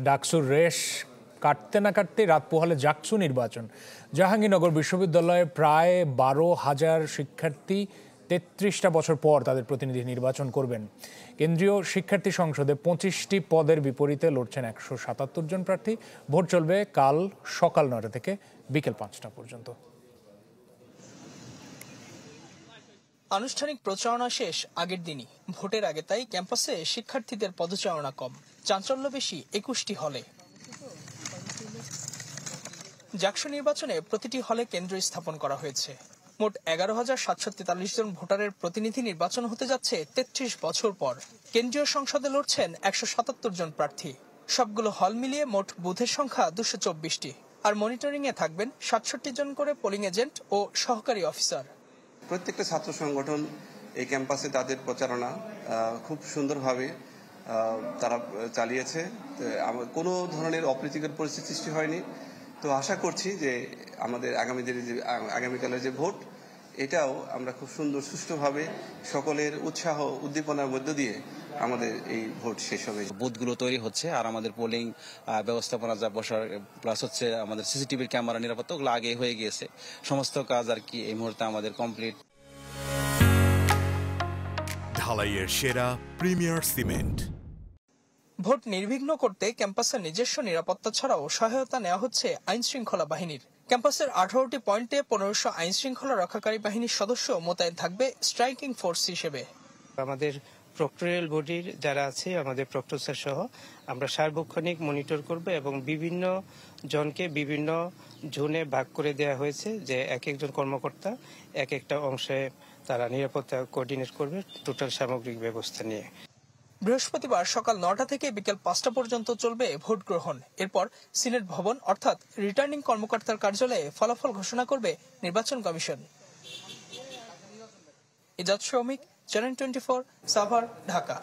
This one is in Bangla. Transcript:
ডাকসুর রেশ কাটতে না কাটতে রাত পোহালে জাকসু নির্বাচন। জাহাঙ্গীরনগর বিশ্ববিদ্যালয়ে প্রায় 12,000 শিক্ষার্থী 33টা বছর পর তাদের প্রতিনিধি নির্বাচন করবেন। কেন্দ্রীয় শিক্ষার্থী সংসদে 25টি পদের বিপরীতে লড়ছেন 177 জন প্রার্থী। ভোট চলবে কাল সকাল 9টা থেকে বিকেল 5টা পর্যন্ত। আনুষ্ঠানিক প্রচারণা শেষ আগের দিনই। ভোটের আগে তাই ক্যাম্পাসে শিক্ষার্থীদের পদচারণা কম, চাঞ্চল্য বেশি 21টি হলে। জাকসু নির্বাচনে প্রতিটি হলে কেন্দ্র স্থাপন করা হয়েছে। মোট 11,743 জন ভোটারের প্রতিনিধি নির্বাচন হতে যাচ্ছে 33 বছর পর। কেন্দ্রীয় সংসদে লড়ছেন 177 জন প্রার্থী। সবগুলো হল মিলিয়ে মোট বুথের সংখ্যা 224টি। আর মনিটরিং এ থাকবেন 67 জন করে পোলিং এজেন্ট ও সহকারী অফিসার। প্রত্যেকটা ছাত্র সংগঠন এই ক্যাম্পাসে তাদের প্রচারণা খুব সুন্দরভাবে তারা চালিয়েছে। কোনো ধরনের অপ্রীতিকর পরিস্থিতি সৃষ্টি হয়নি। তো আশা করছি যে আমাদের আগামীকালের যে ভোট, এটাও আমরা খুব সুন্দর সুষ্ঠুভাবে সকলের উৎসাহ উদ্দীপনার মধ্য দিয়ে আমাদের এই ভোট শেষ হবে। বুথগুলো তৈরি হচ্ছে আর আমাদের পোলিং ব্যবস্থাপনা যা বসার প্লাস হচ্ছে আমাদের সিসিটিভির ক্যামেরা নিরাপত্তা, ওগুলো আগে হয়ে গিয়েছে। সমস্ত কাজ আর কি এই মুহূর্তে আমাদের কমপ্লিট। ঢালাইয়ের সেরা প্রিমিয়ার সিমেন্ট। ভোট নির্বিঘ্ন করতে ক্যাম্পাসের নিজস্ব নিরাপত্তা ছাড়াও সহায়তা নেওয়া হচ্ছে আইন শৃঙ্খলা বাহিনীর। ক্যাম্পাসের 18টি পয়েন্টে 1500 আইন শৃঙ্খলা রক্ষাকারী বাহিনীর সদস্য মোতায়েন থাকবে স্ট্রাইকিং ফোর্স হিসেবে। আমাদের প্রক্টোরিয়াল বডির যারা আছে, আমাদের প্রক্টোসার সহ আমরা সার্বক্ষণিক মনিটর করব এবং বিভিন্ন জনকে বিভিন্ন জোনে ভাগ করে দেওয়া হয়েছে, যে এক একজন কর্মকর্তা এক একটা অংশে তারা নিরাপত্তা কোঅর্ডিনেট করবে টোটাল সামগ্রিক ব্যবস্থা নিয়ে। বৃহস্পতিবার সকাল 9টা থেকে বিকেল 5টা পর্যন্ত চলবে ভোট গ্রহণ। এরপর সিনেট ভবন অর্থাৎ রিটার্নিং কর্মকর্তার কার্যালয়ে ফলাফল ঘোষণা করবে নির্বাচন কমিশন। ইজাজ শৌমিক, চ্যানেল 24, সাভার, ঢাকা।